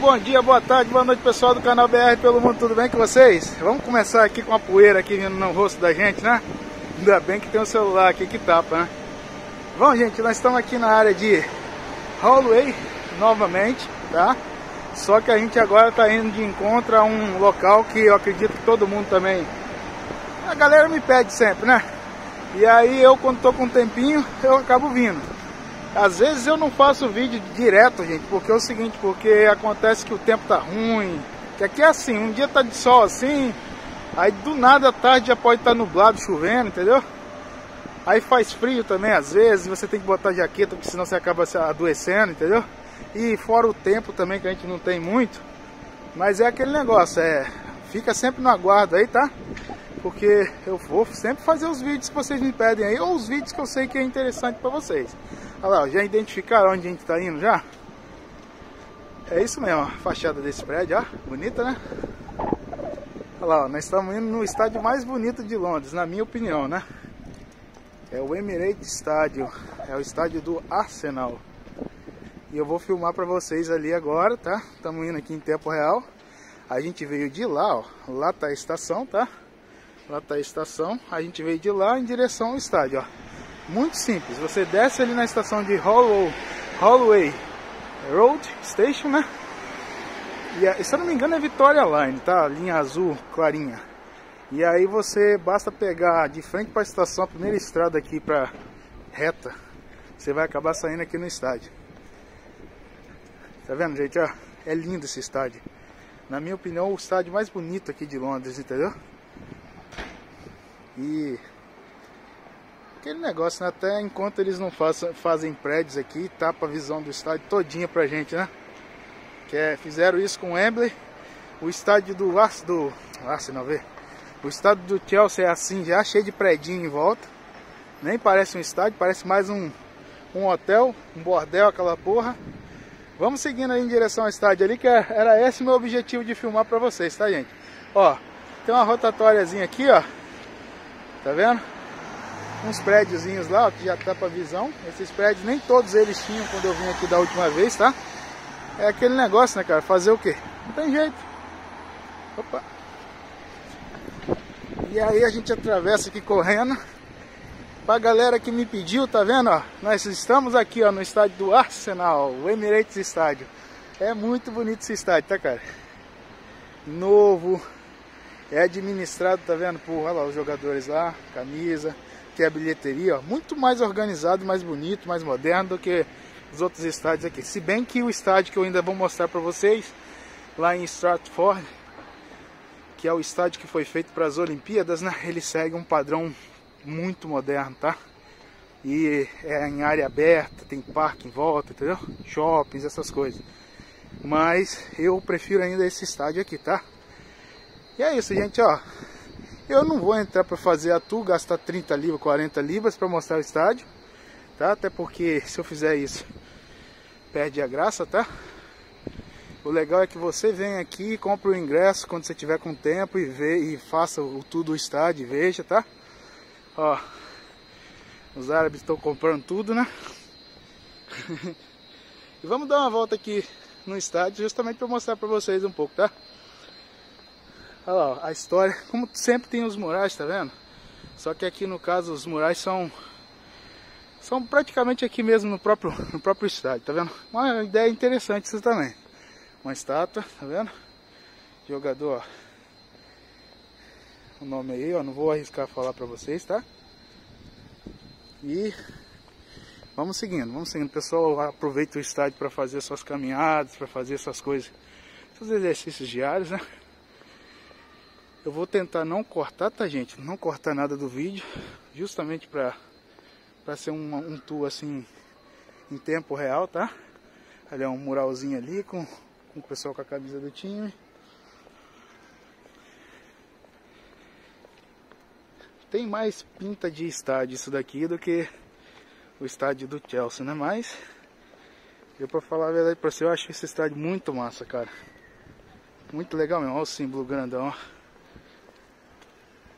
bom dia, boa tarde, boa noite, pessoal do canal BR pelo Mundo, tudo bem com vocês? Vamos começar aqui com a poeira aqui vindo no rosto da gente, né? Ainda bem que tem um celular aqui que tapa, né? Bom, gente, nós estamos aqui na área de Holloway novamente, tá? Só que a gente agora está indo de encontro a um local que eu acredito que todo mundo também... A galera me pede sempre, né? E aí eu, quando tô com um tempinho, eu acabo vindo. Às vezes eu não faço vídeo direto, gente, porque é o seguinte, porque acontece que o tempo tá ruim, que aqui é assim, um dia tá de sol assim, aí do nada à tarde já pode estar nublado, chovendo, entendeu? Aí faz frio também às vezes, você tem que botar jaqueta, porque senão você acaba se adoecendo, entendeu? E fora o tempo também, que a gente não tem muito, mas é aquele negócio, fica sempre no aguardo aí, tá? Porque eu vou sempre fazer os vídeos que vocês me pedem aí, ou os vídeos que eu sei que é interessante pra vocês. Olha lá, já identificaram onde a gente tá indo já? É isso mesmo, a fachada desse prédio, ó, bonita, né? Olha lá, ó, nós estamos indo no estádio mais bonito de Londres, na minha opinião, né? É o Emirates Stadium, é o estádio do Arsenal. E eu vou filmar pra vocês ali agora, tá? Estamos indo aqui em tempo real. A gente veio de lá, ó, lá tá a estação, tá? Lá tá a estação, a gente veio de lá em direção ao estádio, ó. Muito simples, você desce ali na estação de Holloway Road Station, né? E se eu não me engano é Victoria Line, tá? Linha azul clarinha. E aí você basta pegar de frente para a estação, a primeira estrada aqui para reta, você vai acabar saindo aqui no estádio. Tá vendo, gente? Ó, é lindo esse estádio. Na minha opinião, o estádio mais bonito aqui de Londres, entendeu? E aquele negócio, né? Até enquanto eles não fazem prédios aqui, tapa a visão do estádio todinha pra gente, né? Fizeram isso com o Wembley, o estádio do Arsenal, vê? O estádio do Chelsea é assim, já cheio de predinho em volta. Nem parece um estádio, parece mais um hotel, um bordel, aquela porra. Vamos seguindo aí em direção ao estádio ali, que era esse o meu objetivo de filmar pra vocês, tá, gente? Ó, tem uma rotatóriazinha aqui, ó. Tá vendo? Uns prédiozinhos lá, ó, que já tapa a visão. Esses prédios, nem todos eles tinham quando eu vim aqui da última vez, tá? É aquele negócio, né, cara? Fazer o quê? Não tem jeito. Opa. E aí a gente atravessa aqui correndo. Pra galera que me pediu, tá vendo, ó? Nós estamos aqui, ó, no estádio do Arsenal, o Emirates Stadium. É muito bonito esse estádio, tá, cara? Novo. É administrado, tá vendo? Por, olha lá, os jogadores lá, camisa, que é a bilheteria, ó, muito mais organizado, mais bonito, mais moderno do que os outros estádios aqui. Se bem que o estádio que eu ainda vou mostrar pra vocês, lá em Stratford, que é o estádio que foi feito para as Olimpíadas, né? Ele segue um padrão muito moderno, tá? E é em área aberta, tem parque em volta, entendeu? Shoppings, essas coisas. Mas eu prefiro ainda esse estádio aqui, tá? E é isso, gente, ó. Eu não vou entrar para fazer a tour, gastar 30 libras, 40 libras para mostrar o estádio, tá? Até porque se eu fizer isso, perde a graça, tá? O legal é que você vem aqui, compra o ingresso quando você tiver com tempo e faça o tour do estádio, veja, tá? Ó, os árabes estão comprando tudo, né? E vamos dar uma volta aqui no estádio justamente para mostrar para vocês um pouco, tá? Olha lá, ó, a história, como sempre tem os murais, tá vendo? Só que aqui no caso os murais são praticamente aqui mesmo no próprio estádio, tá vendo? Uma ideia interessante isso também. Uma estátua, tá vendo? Jogador, ó. O nome aí, ó, não vou arriscar falar pra vocês, tá? E vamos seguindo. O pessoal aproveita o estádio para fazer suas caminhadas, para fazer essas coisas, seus exercícios diários, né? Eu vou tentar não cortar, tá, gente? Não cortar nada do vídeo, justamente para ser um tour assim em tempo real, tá? Ali é um muralzinho ali com o pessoal com a camisa do time. Tem mais pinta de estádio isso daqui do que o estádio do Chelsea, né? Mas eu, pra falar a verdade pra você, eu acho esse estádio muito massa, cara. Muito legal mesmo, olha o símbolo grandão, ó.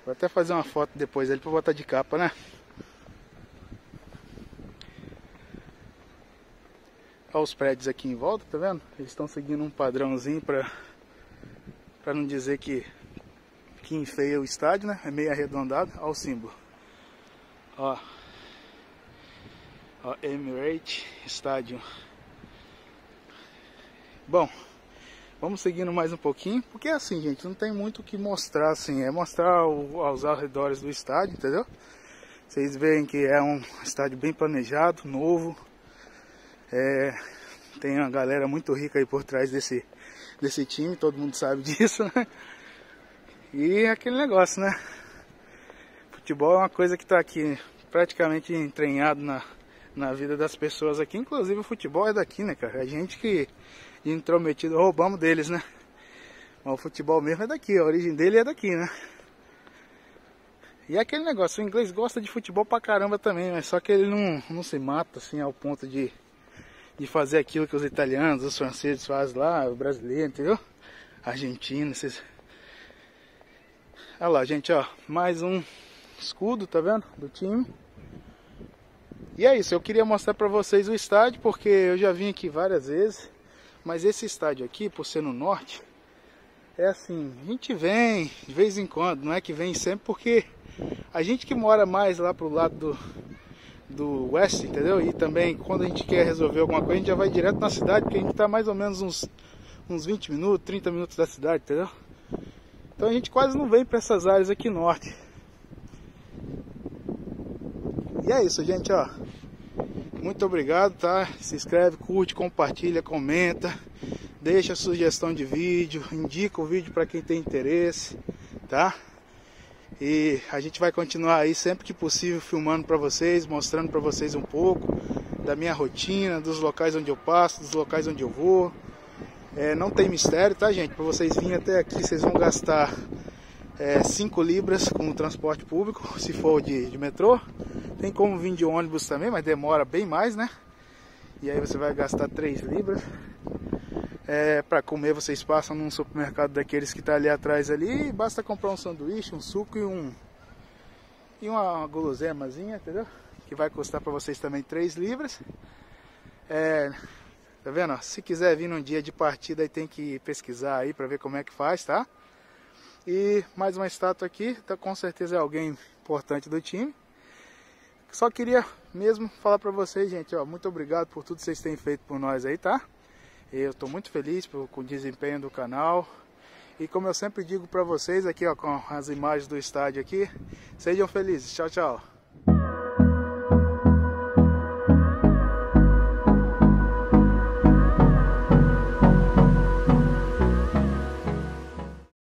Vou até fazer uma foto depois ali pra botar de capa, né? Olha os prédios aqui em volta, tá vendo? Eles estão seguindo um padrãozinho para não dizer que enfeia o estádio, né? É meio arredondado. Olha o símbolo. Ó, Emirates Stadium. Bom, vamos seguindo mais um pouquinho, porque assim, gente, não tem muito o que mostrar, assim, é mostrar aos arredores do estádio, entendeu? Vocês veem que é um estádio bem planejado, novo, tem uma galera muito rica aí por trás desse time, todo mundo sabe disso, né? E aquele negócio, né? Futebol é uma coisa que está aqui praticamente entranhado na vida das pessoas aqui, inclusive o futebol é daqui, né, cara? A gente que intrometido, roubamos deles, né? Mas o futebol mesmo é daqui, a origem dele é daqui, né? E é aquele negócio, o inglês gosta de futebol pra caramba também, mas só que ele não se mata assim ao ponto de fazer aquilo que os italianos, os franceses fazem lá, o brasileiro, entendeu? Argentino, esses... Olha lá, gente, ó, mais um escudo, tá vendo? Do time. E é isso, eu queria mostrar pra vocês o estádio, porque eu já vim aqui várias vezes, mas esse estádio aqui, por ser no norte, é assim, a gente vem de vez em quando, não é que vem sempre, porque a gente que mora mais lá pro lado do oeste, entendeu? E também quando a gente quer resolver alguma coisa, a gente já vai direto na cidade, porque a gente tá mais ou menos uns 20 minutos, 30 minutos da cidade, entendeu? Então a gente quase não vem para essas áreas aqui norte. E é isso, gente, ó. Muito obrigado, tá? Se inscreve, curte, compartilha, comenta, deixa sugestão de vídeo, indica o vídeo para quem tem interesse, tá? E a gente vai continuar aí sempre que possível filmando para vocês, mostrando para vocês um pouco da minha rotina, dos locais onde eu passo, dos locais onde eu vou. Não tem mistério, tá, gente? Para vocês virem até aqui, vocês vão gastar 5 libras com o transporte público, se for de metrô. Tem como vir de ônibus também, mas demora bem mais, né? E aí você vai gastar 3 libras. Para comer vocês passam num supermercado daqueles que tá ali atrás ali, e basta comprar um sanduíche, um suco e uma guloseimazinha, entendeu? Que vai custar para vocês também 3 libras. Tá vendo? Se quiser vir num dia de partida, aí tem que pesquisar aí para ver como é que faz, tá? E mais uma estátua aqui, então com certeza é alguém importante do time. Só queria mesmo falar para vocês, gente, ó, muito obrigado por tudo que vocês têm feito por nós aí, tá? Eu estou muito feliz com o desempenho do canal. E como eu sempre digo para vocês aqui, ó, com as imagens do estádio aqui, sejam felizes. Tchau, tchau.